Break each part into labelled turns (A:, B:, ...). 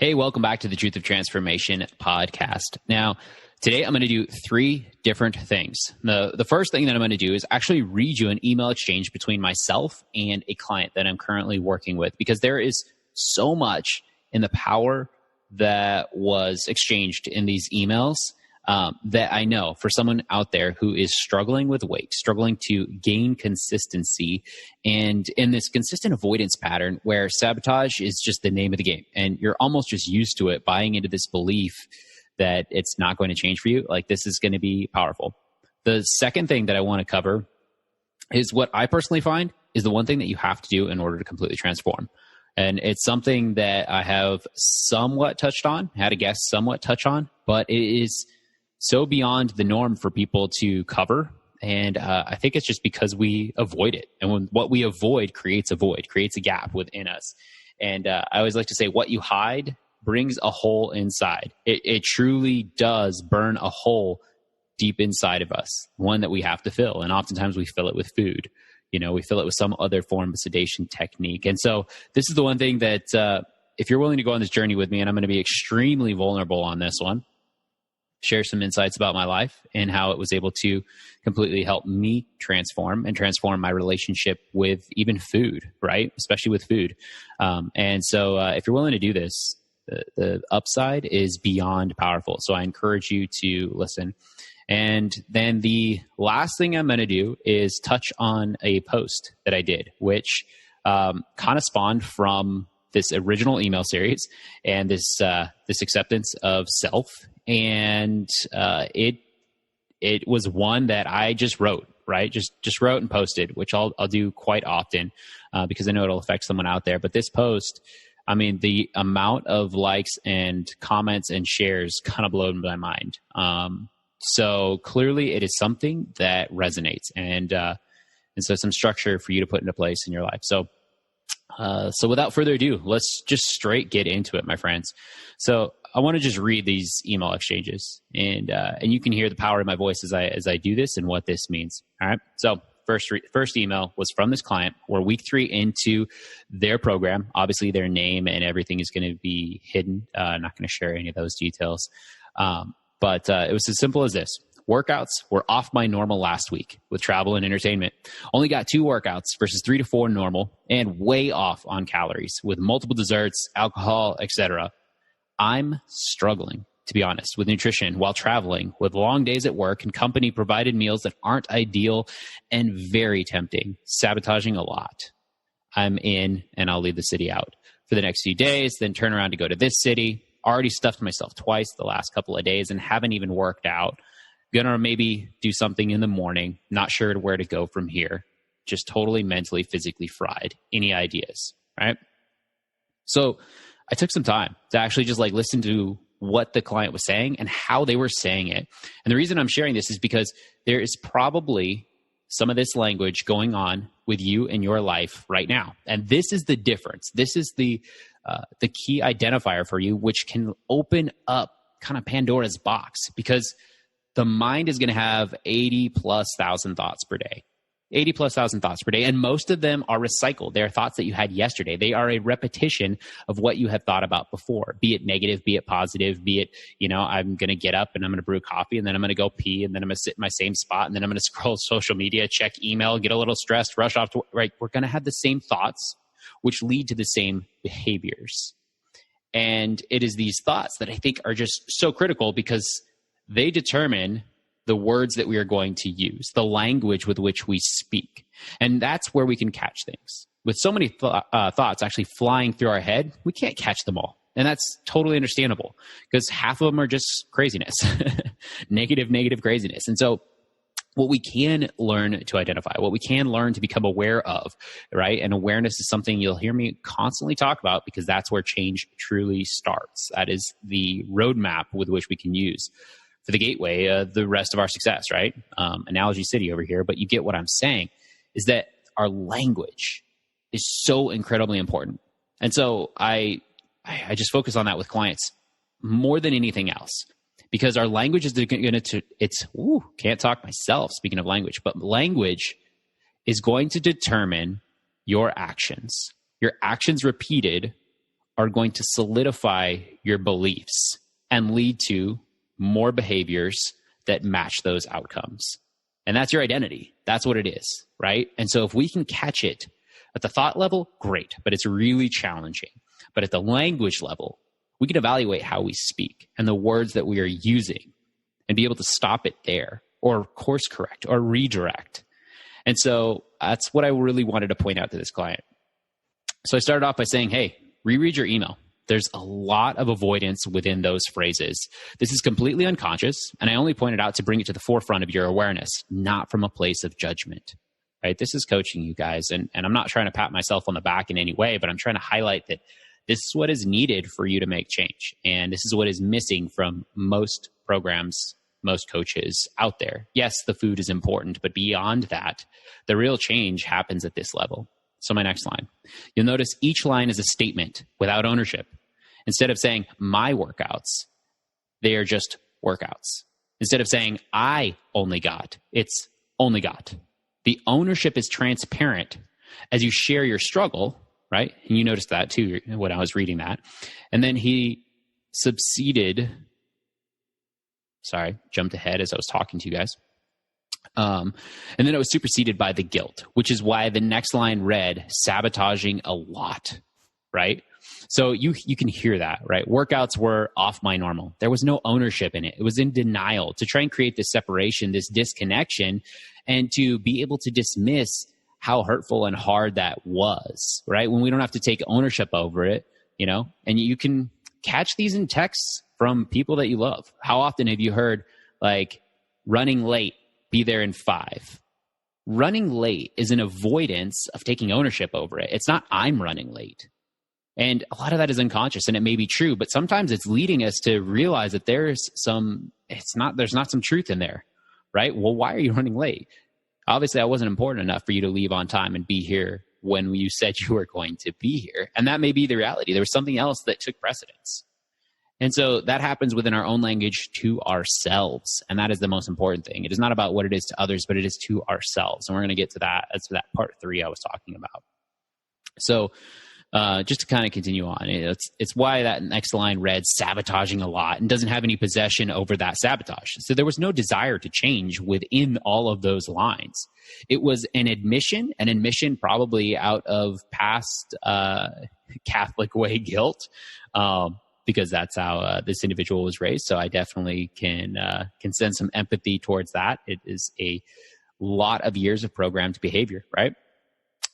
A: Hey, welcome back to the Truth of Transformation podcast. Now, today I'm going to do three different things. The first thing that I'm going to do is actually read you an email exchange between myself and a client that I'm currently working with, because there is so much in the power that was exchanged in these emails that I know for someone out there who is struggling with weight, struggling to gain consistency, and in this consistent avoidance pattern where sabotage is just the name of the game, and you're almost just used to it, buying into this belief that it's not going to change for you. Like, this is going to be powerful. The second thing that I want to cover is what I personally find is the one thing that you have to do in order to completely transform. And it's something that I have somewhat touched on, had a guest somewhat touch on, but it is so beyond the norm for people to cover. And I think it's just because we avoid it. And when what we avoid creates a void, creates a gap within us. And I always like to say, what you hide brings a hole inside. It truly does burn a hole deep inside of us, one that we have to fill. And oftentimes we fill it with food. You know, we fill it with some other form of sedation technique. And so this is the one thing that if you're willing to go on this journey with me, and I'm going to be extremely vulnerable on this one, share some insights about my life and how it was able to completely help me transform and transform my relationship with even food, right? Especially with food. And so if you're willing to do this, the upside is beyond powerful. So I encourage you to listen. And then the last thing I'm going to do is touch on a post that I did, which kind of spawned from this original email series and this acceptance of self. And it was one that I just wrote, right? Just wrote and posted, which I'll do quite often because I know it'll affect someone out there. But this post, I mean, the amount of likes and comments and shares kind of blew my mind. So clearly it is something that resonates, and so some structure for you to put into place in your life. So without further ado, let's just straight get into it, my friends. So I want to just read these email exchanges, and you can hear the power of my voice as I do this and what this means. All right. So first email was from this client. We're week 3 into their program. Obviously, their name and everything is going to be hidden. I'm not going to share any of those details. But it was as simple as this. Workouts were off my normal last week with travel and entertainment. Only got 2 workouts versus 3 to 4 normal, and way off on calories with multiple desserts, alcohol, etc. I'm struggling, to be honest, with nutrition while traveling, with long days at work and company provided meals that aren't ideal and very tempting, sabotaging a lot. I'm in, and I'll leave the city out for the next few days, then turn around to go to this city. Already stuffed myself twice the last couple of days and haven't even worked out. Gonna maybe do something in the morning. Not sure where to go from here. Just totally mentally, physically fried. Any ideas, right? So I took some time to actually just listen to what the client was saying and how they were saying it. And the reason I'm sharing this is because there is probably some of this language going on with you in your life right now. And this is the difference. This is the key identifier for you, which can open up kind of Pandora's box, because the mind is going to have 80,000+ thoughts per day. 80,000+ thoughts per day. And most of them are recycled. They are thoughts that you had yesterday. They are a repetition of what you have thought about before, be it negative, be it positive, be it, I'm going to get up and I'm going to brew coffee, and then I'm going to go pee, and then I'm going to sit in my same spot, and then I'm going to scroll social media, check email, get a little stressed, rush off to work. Right? We're going to have the same thoughts, which lead to the same behaviors. And it is these thoughts that I think are just so critical, because they determine the words that we are going to use, the language with which we speak. And that's where we can catch things. With so many thoughts actually flying through our head, we can't catch them all. And that's totally understandable, because half of them are just craziness, negative craziness. And so what we can learn to identify, what we can learn to become aware of, right? And awareness is something you'll hear me constantly talk about, because that's where change truly starts. That is the roadmap with which we can use for the gateway, the rest of our success, right? Analogy city over here, but you get what I'm saying, is that our language is so incredibly important. And so I just focus on that with clients more than anything else, because our language is going to, can't talk myself, speaking of language, but language is going to determine your actions repeated are going to solidify your beliefs and lead to more behaviors that match those outcomes. And that's your identity. That's what it is, right? And so if we can catch it at the thought level, great, but it's really challenging. But at the language level, we can evaluate how we speak and the words that we are using and be able to stop it there or course correct or redirect. And so that's what I really wanted to point out to this client. So I started off by saying, hey, reread your email. There's a lot of avoidance within those phrases. This is completely unconscious, and I only pointed out to bring it to the forefront of your awareness, not from a place of judgment, right? This is coaching, you guys, and I'm not trying to pat myself on the back in any way, but I'm trying to highlight that this is what is needed for you to make change, and this is what is missing from most programs, most coaches out there. Yes, the food is important, but beyond that, the real change happens at this level. So my next line, you'll notice each line is a statement without ownership. Instead of saying my workouts, they are just workouts. Instead of saying I only got, it's only got. The ownership is transparent as you share your struggle, right? And you noticed that too when I was reading that. And then he jumped ahead as I was talking to you guys. And then it was superseded by the guilt, which is why the next line read, sabotaging a lot, right? So you can hear that, right? Workouts were off my normal. There was no ownership in it. It was in denial to try and create this separation, this disconnection, and to be able to dismiss how hurtful and hard that was, right? When we don't have to take ownership over it, you know, and you can catch these in texts from people that you love. How often have you heard like running late, be there in 5? Running late is an avoidance of taking ownership over it. It's not I'm running late. And a lot of that is unconscious, and it may be true, but sometimes it's leading us to realize that there's not some truth in there, right? Well, why are you running late? Obviously, I wasn't important enough for you to leave on time and be here when you said you were going to be here. And that may be the reality. There was something else that took precedence. And so that happens within our own language to ourselves. And that is the most important thing. It is not about what it is to others, but it is to ourselves. And we're going to get to that as to that part 3 I was talking about. So just to kind of continue on, it's why that next line read sabotaging a lot and doesn't have any possession over that sabotage. So there was no desire to change within all of those lines. It was an admission probably out of past Catholic way guilt, because that's how this individual was raised. So I definitely can send some empathy towards that. It is a lot of years of programmed behavior, right?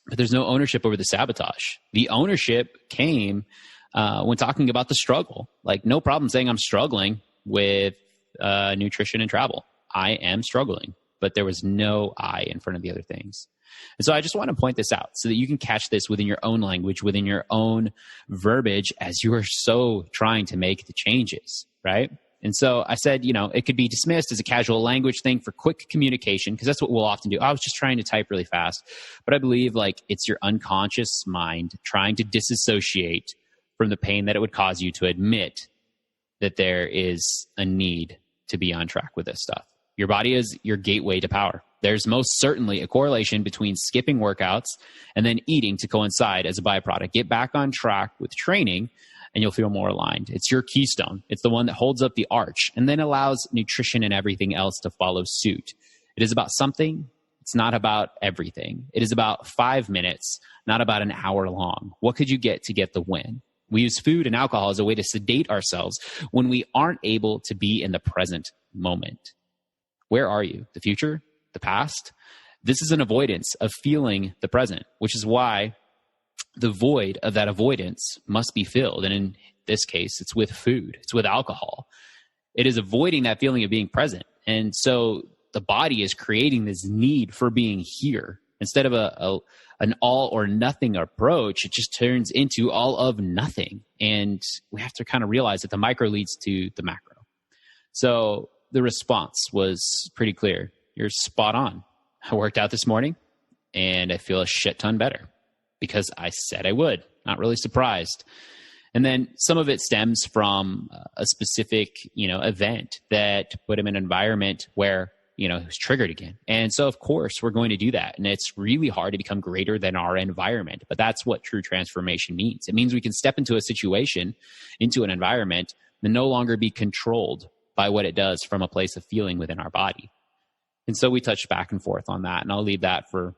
A: But there's no ownership over the sabotage. The ownership came when talking about the struggle. Like, no problem saying I'm struggling with nutrition and travel. I am struggling, but there was no I in front of the other things. And so I just want to point this out so that you can catch this within your own language, within your own verbiage as you are so trying to make the changes, right? And so I said, it could be dismissed as a casual language thing for quick communication, because that's what we'll often do. I was just trying to type really fast. But I believe it's your unconscious mind trying to disassociate from the pain that it would cause you to admit that there is a need to be on track with this stuff. Your body is your gateway to power. There's most certainly a correlation between skipping workouts and then eating to coincide as a byproduct. Get back on track with training, and you'll feel more aligned. It's your keystone. It's the one that holds up the arch and then allows nutrition and everything else to follow suit. It is about something. It's not about everything. It is about 5 minutes, not about an hour long. What could you get to get the win? We use food and alcohol as a way to sedate ourselves when we aren't able to be in the present moment. Where are you? The future? The past? This is an avoidance of feeling the present, which is why the void of that avoidance must be filled. And in this case, it's with food. It's with alcohol. It is avoiding that feeling of being present. And so the body is creating this need for being here. Instead of an all or nothing approach, it just turns into all of nothing. And we have to kind of realize that the micro leads to the macro. So the response was pretty clear. You're spot on. I worked out this morning and I feel a shit ton better because I said I would. Not really surprised. And then some of it stems from a specific, event that put him in an environment where, who's triggered again. And so, of course, we're going to do that. And it's really hard to become greater than our environment. But that's what true transformation means. It means we can step into a situation, into an environment, and no longer be controlled by what it does from a place of feeling within our body. And so we touched back and forth on that. And I'll leave that for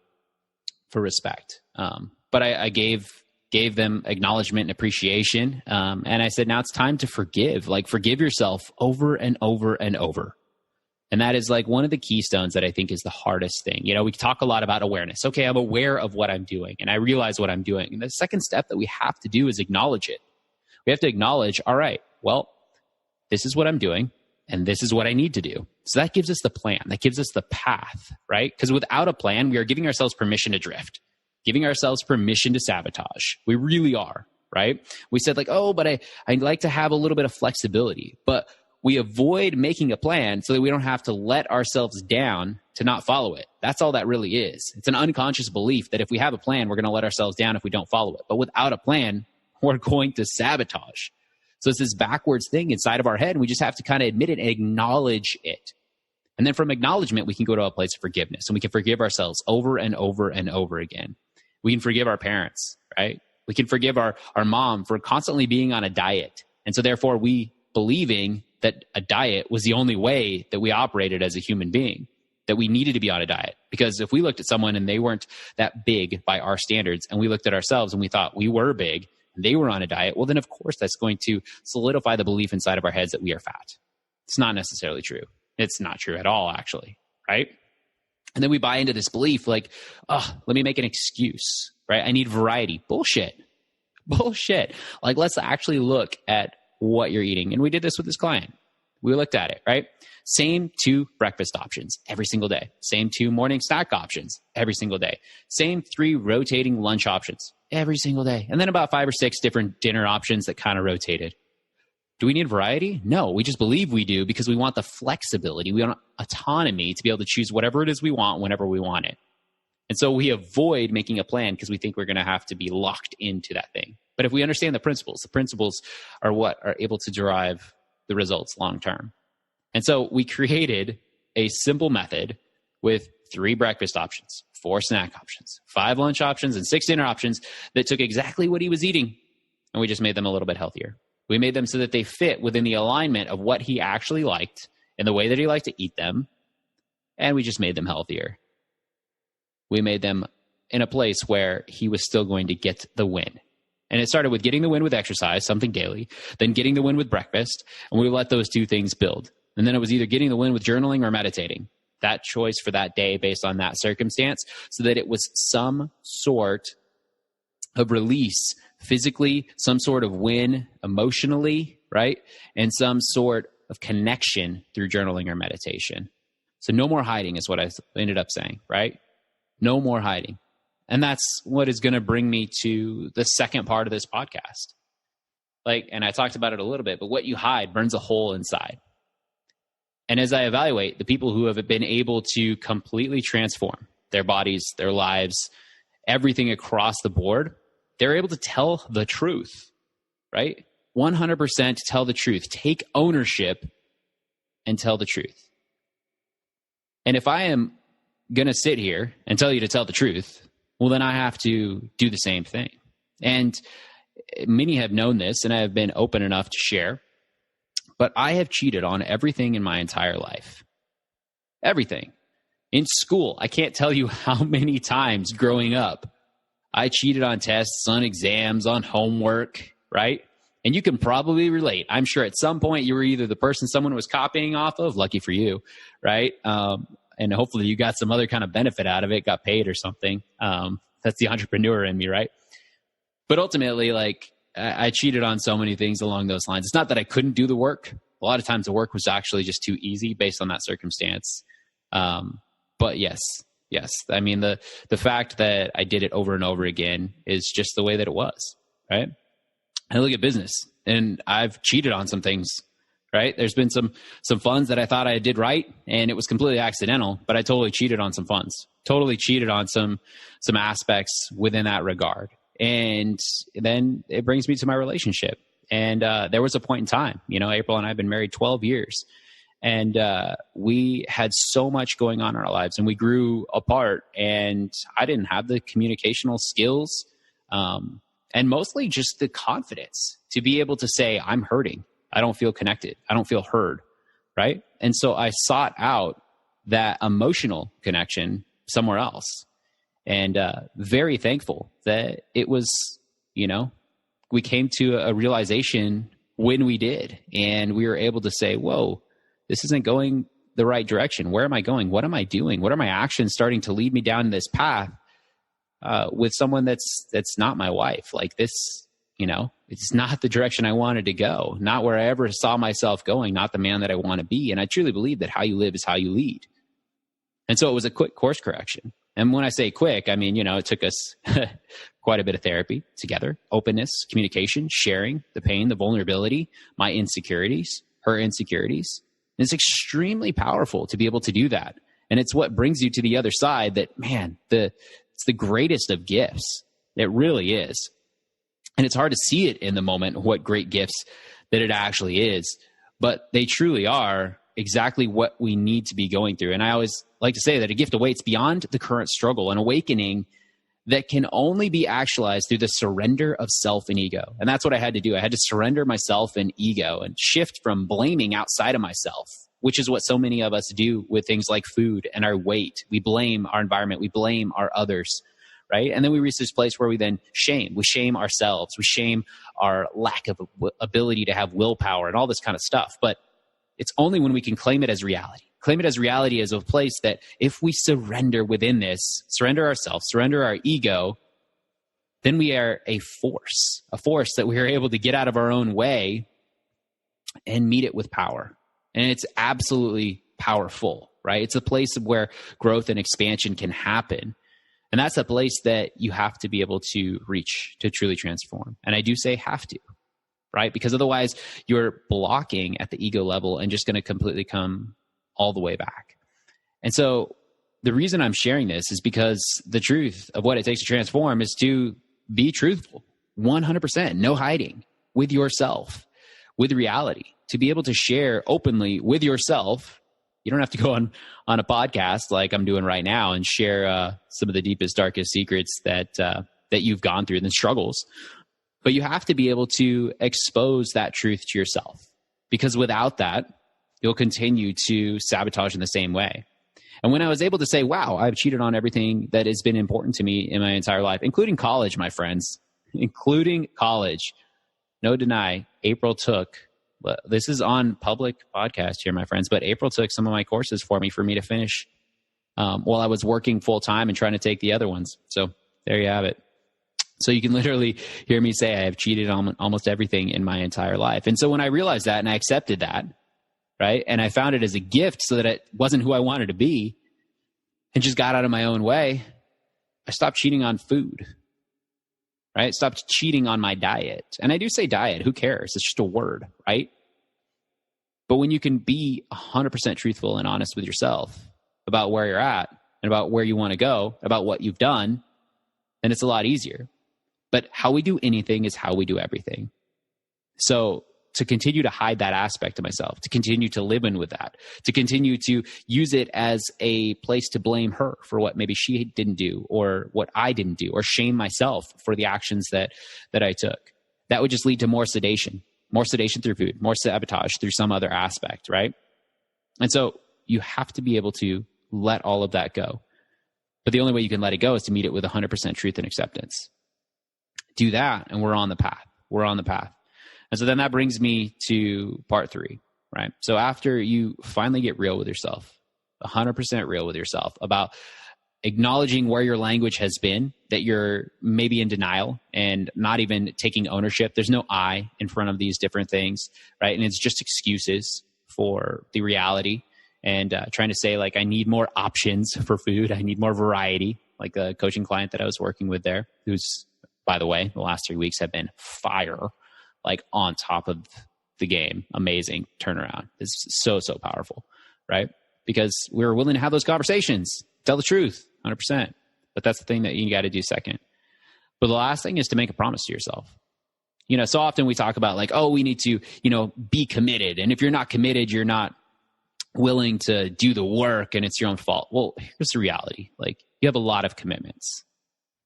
A: respect. But I gave them acknowledgement and appreciation. And I said, now it's time to forgive. Like, forgive yourself over and over and over. And that is like one of the keystones that I think is the hardest thing. We talk a lot about awareness. Okay, I'm aware of what I'm doing and I realize what I'm doing. And the second step that we have to do is acknowledge it. We have to acknowledge, all right, well, this is what I'm doing and this is what I need to do. So that gives us the plan. That gives us the path, right? Because without a plan, we are giving ourselves permission to drift, giving ourselves permission to sabotage. We really are, right? We said like, oh, but I'd like to have a little bit of flexibility, but we avoid making a plan so that we don't have to let ourselves down to not follow it. That's all that really is. It's an unconscious belief that if we have a plan, we're going to let ourselves down if we don't follow it. But without a plan, we're going to sabotage. So it's this backwards thing inside of our head, and we just have to kind of admit it and acknowledge it. And then from acknowledgement, we can go to a place of forgiveness, and we can forgive ourselves over and over and over again. We can forgive our parents, right? We can forgive our mom for constantly being on a diet. And so therefore we believing that a diet was the only way that we operated as a human being, that we needed to be on a diet. Because if we looked at someone and they weren't that big by our standards, and we looked at ourselves and we thought we were big and they were on a diet, well, then of course that's going to solidify the belief inside of our heads that we are fat. It's not necessarily true. It's not true at all, actually, right? And then we buy into this belief like, oh, let me make an excuse, right? I need variety. Bullshit. Like, let's actually look at what you're eating. And we did this with this client. We looked at it, right? Same 2 breakfast options every single day. Same 2 morning snack options every single day. Same 3 rotating lunch options every single day. And then about 5 or 6 different dinner options that kind of rotated. Do we need variety? No, we just believe we do because we want the flexibility. We want autonomy to be able to choose whatever it is we want whenever we want it. And so we avoid making a plan because we think we're going to have to be locked into that thing. But if we understand the principles are what are able to derive the results long term. And so we created a simple method with 3 breakfast options, 4 snack options, 5 lunch options, and 6 dinner options that took exactly what he was eating. And we just made them a little bit healthier. We made them so that they fit within the alignment of what he actually liked and the way that he liked to eat them. And we just made them healthier. We made them in a place where he was still going to get the win. And it started with getting the win with exercise, something daily, then getting the win with breakfast, and we let those 2 things build. And then it was either getting the win with journaling or meditating. That choice for that day based on that circumstance, so that it was some sort of release physically, some sort of win emotionally, right? And some sort of connection through journaling or meditation. So no more hiding is what I ended up saying, right? No more hiding. And that's what is going to bring me to the second part of this podcast. And I talked about it a little bit, but what you hide burns a hole inside. And as I evaluate the people who have been able to completely transform their bodies, their lives, everything across the board, they're able to tell the truth, right? 100% tell the truth. Take ownership and tell the truth. And if I am going to sit here and tell you to tell the truth, well, then I have to do the same thing. And many have known this, and I have been open enough to share, but I have cheated on everything in my entire life. Everything. In school, I can't tell you how many times growing up, I cheated on tests, on exams, on homework, right? And you can probably relate. I'm sure at some point you were either the person someone was copying off of, lucky for you, right? And hopefully you got some other kind of benefit out of it, got paid or something. That's the entrepreneur in me, right? But ultimately, I cheated on so many things along those lines. It's not that I couldn't do the work. A lot of times the work was actually just too easy based on that circumstance. But yes. I mean, the fact that I did it over and over again is just the way that it was, right? I look at business, and I've cheated on some things, right? There's been some funds that I thought I did right, and it was completely accidental, but I totally cheated on some funds, totally cheated on some aspects within that regard. And then it brings me to my relationship. And there was a point in time, April and I have been married 12 years. And we had so much going on in our lives, and we grew apart, and I didn't have the communicational skills, and mostly just the confidence to be able to say, I'm hurting. I don't feel connected. I don't feel heard, right? And so I sought out that emotional connection somewhere else, and very thankful that it was, we came to a realization when we did, and we were able to say, whoa, this isn't going the right direction. Where am I going? What am I doing? What are my actions starting to lead me down this path with someone that's not my wife? Like this, it's not the direction I wanted to go, not where I ever saw myself going, not the man that I want to be. And I truly believe that how you live is how you lead. And so it was a quick course correction. And when I say quick, I mean, it took us quite a bit of therapy together, openness, communication, sharing the pain, the vulnerability, my insecurities, her insecurities. And it's extremely powerful to be able to do that. And it's what brings you to the other side that, man, it's the greatest of gifts. It really is. And it's hard to see it in the moment, what great gifts that it actually is. But they truly are exactly what we need to be going through. And I always like to say that a gift awaits beyond the current struggle, an awakening that can only be actualized through the surrender of self and ego. And that's what I had to do. I had to surrender myself and ego and shift from blaming outside of myself, which is what so many of us do with things like food and our weight. We blame our environment. We blame our others, right? And then we reach this place where we then shame. We shame ourselves. We shame our lack of ability to have willpower and all this kind of stuff. But it's only when we can claim it as reality. Claim it as reality as a place that if we surrender within this, surrender ourselves, surrender our ego, then we are a force that we are able to get out of our own way and meet it with power. And it's absolutely powerful, right? It's a place where growth and expansion can happen. And that's a place that you have to be able to reach to truly transform. And I do say have to, right? Because otherwise you're blocking at the ego level and just going to completely come all the way back. And so the reason I'm sharing this is because the truth of what it takes to transform is to be truthful, 100%, no hiding with yourself, with reality, to be able to share openly with yourself. You don't have to go on a podcast like I'm doing right now and share some of the deepest, darkest secrets that you've gone through and the struggles. But you have to be able to expose that truth to yourself, because without that, you'll continue to sabotage in the same way. And when I was able to say, wow, I've cheated on everything that has been important to me in my entire life, including college, my friends, including college. No deny, April took, this is on public podcast here, my friends, but April took some of my courses for me to finish while I was working full time and trying to take the other ones. So there you have it. So you can literally hear me say I have cheated on almost everything in my entire life. And so when I realized that and I accepted that, right, and I found it as a gift so that it wasn't who I wanted to be and just got out of my own way, I stopped cheating on food, right? Stopped cheating on my diet. And I do say diet, who cares? It's just a word, right? But when you can be 100% truthful and honest with yourself about where you're at and about where you want to go, about what you've done, then it's a lot easier. But how we do anything is how we do everything. So to continue to hide that aspect of myself, to continue to live in with that, to continue to use it as a place to blame her for what maybe she didn't do or what I didn't do, or shame myself for the actions that I took, that would just lead to more sedation through food, more sabotage through some other aspect, right? And so you have to be able to let all of that go. But the only way you can let it go is to meet it with 100% truth and acceptance. Do that, and we're on the path. And so then that brings me to part 3, right? So after you finally get real with yourself, 100% real with yourself about acknowledging where your language has been, that you're maybe in denial and not even taking ownership. There's no I in front of these different things, right? And it's just excuses for the reality and trying to say, like, I need more options for food. I need more variety, like a coaching client that I was working with there, who's, by the way, the last 3 weeks have been fire, like on top of the game. Amazing turnaround. It's so powerful, right? Because we were willing to have those conversations, tell the truth, 100%. But that's the thing that you got to do second. But the last thing is to make a promise to yourself. You know, so often we talk about like, oh, we need to, be committed. And if you're not committed, you're not willing to do the work and it's your own fault. Well, here's the reality. Like, you have a lot of commitments.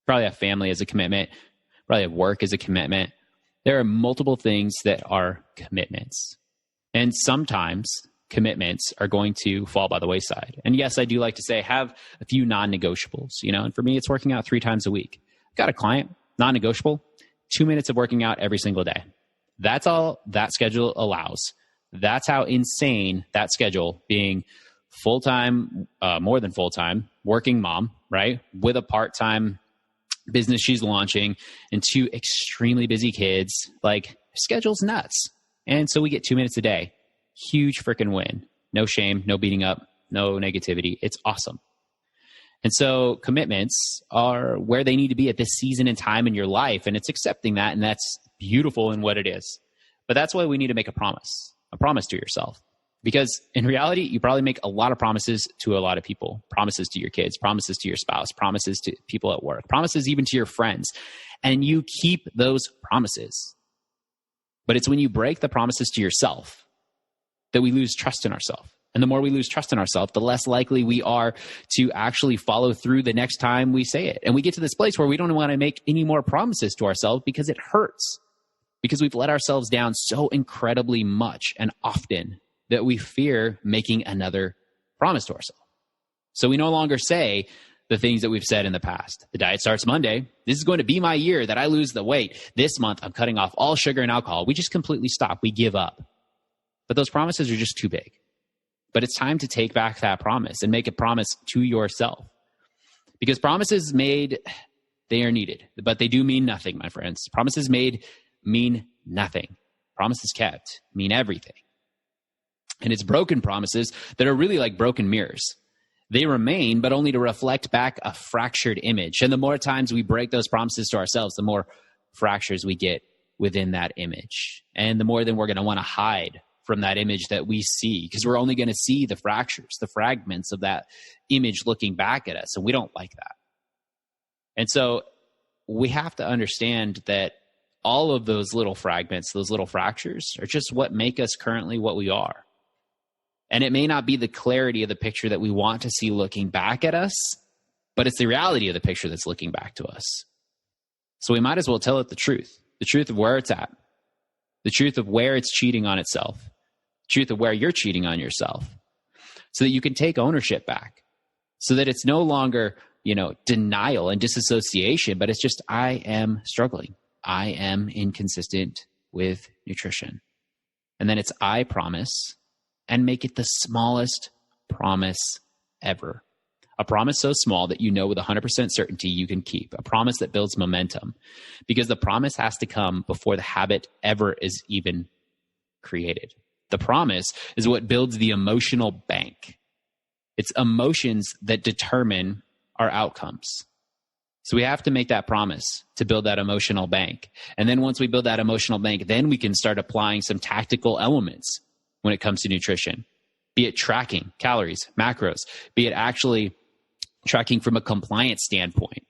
A: Probably have family as a commitment. Probably have work as a commitment. There are multiple things that are commitments. And sometimes commitments are going to fall by the wayside. And yes, I do like to say have a few non-negotiables, and for me, it's working out 3 times a week. I've got a client, non-negotiable, 2 minutes of working out every single day. That's all that schedule allows. That's how insane that schedule, being full-time, more than full-time, working mom, right? With a part-time business she's launching and 2 extremely busy kids, like, schedule's nuts. And so we get 2 minutes a day. Huge freaking win. No shame, no beating up, no negativity. It's awesome. And so commitments are where they need to be at this season and time in your life. And it's accepting that. And that's beautiful in what it is. But that's why we need to make a promise to yourself. Because in reality, you probably make a lot of promises to a lot of people, promises to your kids, promises to your spouse, promises to people at work, promises even to your friends. And you keep those promises. But it's when you break the promises to yourself that we lose trust in ourselves. And the more we lose trust in ourselves, the less likely we are to actually follow through the next time we say it. And we get to this place where we don't want to make any more promises to ourselves because it hurts. Because we've let ourselves down so incredibly much and often that we fear making another promise to ourselves. So we no longer say the things that we've said in the past. The diet starts Monday. This is going to be my year that I lose the weight. This month, I'm cutting off all sugar and alcohol. We just completely stop. We give up. But those promises are just too big. But it's time to take back that promise and make a promise to yourself. Because promises made, they are needed, but they do mean nothing, my friends. Promises made mean nothing. Promises kept mean everything. And it's broken promises that are really like broken mirrors. They remain, but only to reflect back a fractured image. And the more times we break those promises to ourselves, the more fractures we get within that image. And the more then we're going to want to hide from that image that we see, because we're only going to see the fractures, the fragments of that image looking back at us. And we don't like that. And so we have to understand that all of those little fragments, those little fractures, are just what make us currently what we are. And it may not be the clarity of the picture that we want to see looking back at us, but it's the reality of the picture that's looking back to us. So we might as well tell it the truth of where it's at, the truth of where it's cheating on itself, the truth of where you're cheating on yourself, so that you can take ownership back, so that it's no longer, denial and disassociation, but it's just, I am struggling. I am inconsistent with nutrition. And then it's, I promise, and make it the smallest promise ever. A promise so small that you know with 100% certainty you can keep. A promise that builds momentum. Because the promise has to come before the habit ever is even created. The promise is what builds the emotional bank. It's emotions that determine our outcomes. So we have to make that promise to build that emotional bank. And then once we build that emotional bank, then we can start applying some tactical elements when it comes to nutrition, be it tracking calories, macros, be it actually tracking from a compliance standpoint.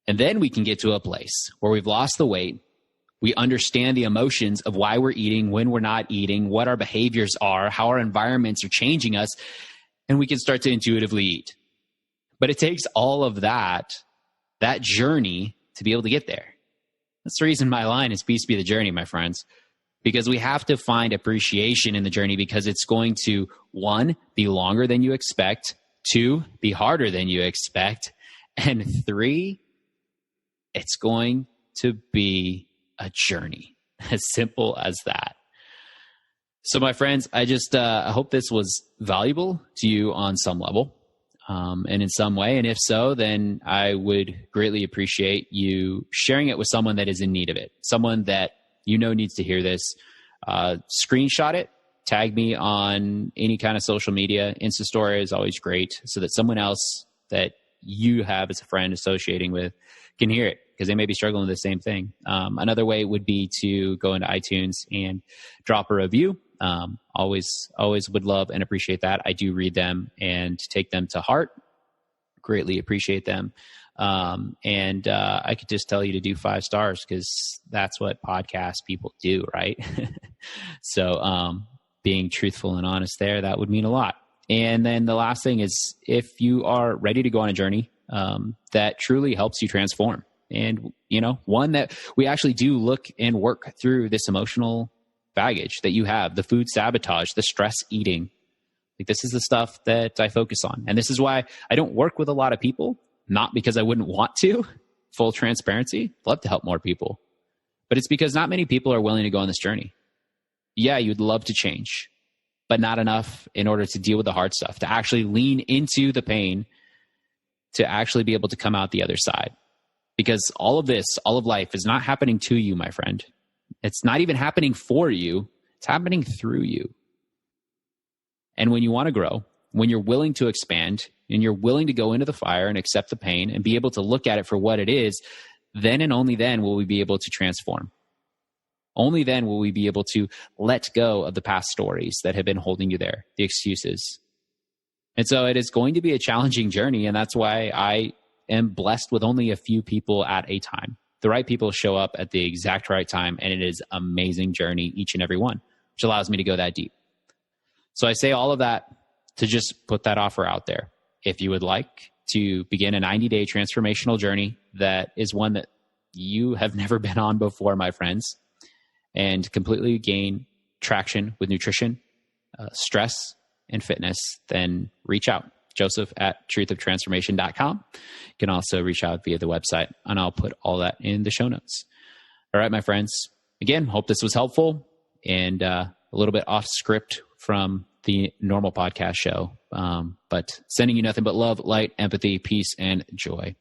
A: And then we can get to a place where we've lost the weight. We understand the emotions of why we're eating, when we're not eating, what our behaviors are, how our environments are changing us, and we can start to intuitively eat. But it takes all of that journey to be able to get there. That's the reason my line is peace be the journey, my friends. Because we have to find appreciation in the journey, because it's going to, 1, be longer than you expect, 2, be harder than you expect, and 3, it's going to be a journey. As simple as that. So my friends, I hope this was valuable to you on some level, and in some way. And if so, then I would greatly appreciate you sharing it with someone that is in need of it, someone that needs to hear this. Screenshot it, tag me on any kind of social media. Insta story is always great, so that someone else that you have as a friend associating with can hear it, because they may be struggling with the same thing. Another way would be to go into iTunes and drop a review. Always would love and appreciate that. I do read them and take them to heart. Greatly appreciate them. And I could just tell you to do 5 stars, because that's what podcast people do, right? So being truthful and honest there, that would mean a lot. And then the last thing is, if you are ready to go on a journey that truly helps you transform, and, one that we actually do look and work through this emotional baggage that you have, the food sabotage, the stress eating. Like, this is the stuff that I focus on. And this is why I don't work with a lot of people, not because I wouldn't want to, full transparency, love to help more people, but it's because not many people are willing to go on this journey. Yeah, you'd love to change, but not enough in order to deal with the hard stuff, to actually lean into the pain, to actually be able to come out the other side. Because all of this, all of life is not happening to you, my friend. It's not even happening for you. It's happening through you. And when you want to grow, when you're willing to expand and you're willing to go into the fire and accept the pain and be able to look at it for what it is, then and only then will we be able to transform. Only then will we be able to let go of the past stories that have been holding you there, the excuses. And so it is going to be a challenging journey, and that's why I am blessed with only a few people at a time. The right people show up at the exact right time, and it is an amazing journey, each and every one, which allows me to go that deep. So I say all of that to just put that offer out there. If you would like to begin a 90-day transformational journey that is one that you have never been on before, my friends, and completely gain traction with nutrition, stress, and fitness, then reach out. Joseph at truthoftransformation.com. You can also reach out via the website, and I'll put all that in the show notes. All right, my friends. Again, hope this was helpful and a little bit off script from the normal podcast show, but sending you nothing but love, light, empathy, peace, and joy.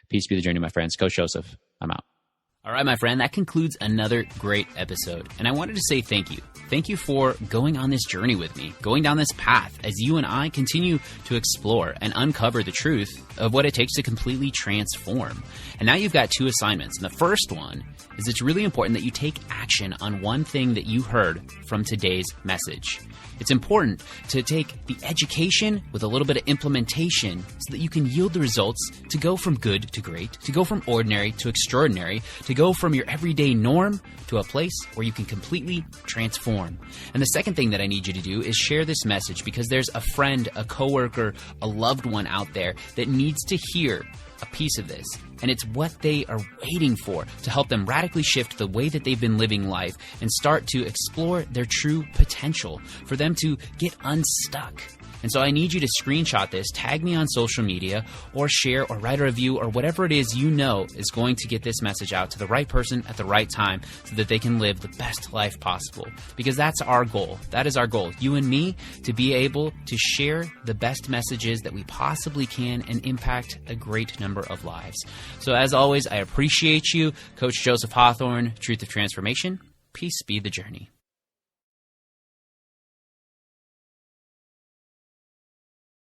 A: Peace be the journey, my friends. Coach Joseph, I'm out.
B: All right, my friend, that concludes another great episode. And I wanted to say thank you. Thank you for going on this journey with me, going down this path as you and I continue to explore and uncover the truth of what it takes to completely transform. And now you've got two assignments. And the first one is it's really important that you take action on one thing that you heard from today's message. It's important to take the education with a little bit of implementation so that you can yield the results to go from good to great, to go from ordinary to extraordinary, to go from your everyday norm to a place where you can completely transform. And the second thing that I need you to do is share this message, because there's a friend, a coworker, a loved one out there that needs to hear a piece of this. And it's what they are waiting for to help them radically shift the way that they've been living life and start to explore their true potential, for them to get unstuck. And so I need you to screenshot this, tag me on social media, or share or write a review or whatever it is you know is going to get this message out to the right person at the right time so that they can live the best life possible. Because that's our goal. That is our goal. You and me, to be able to share the best messages that we possibly can and impact a great number of lives. So as always, I appreciate you. Coach Joseph Hawthorne, Truth of Transformation. Peace be the journey.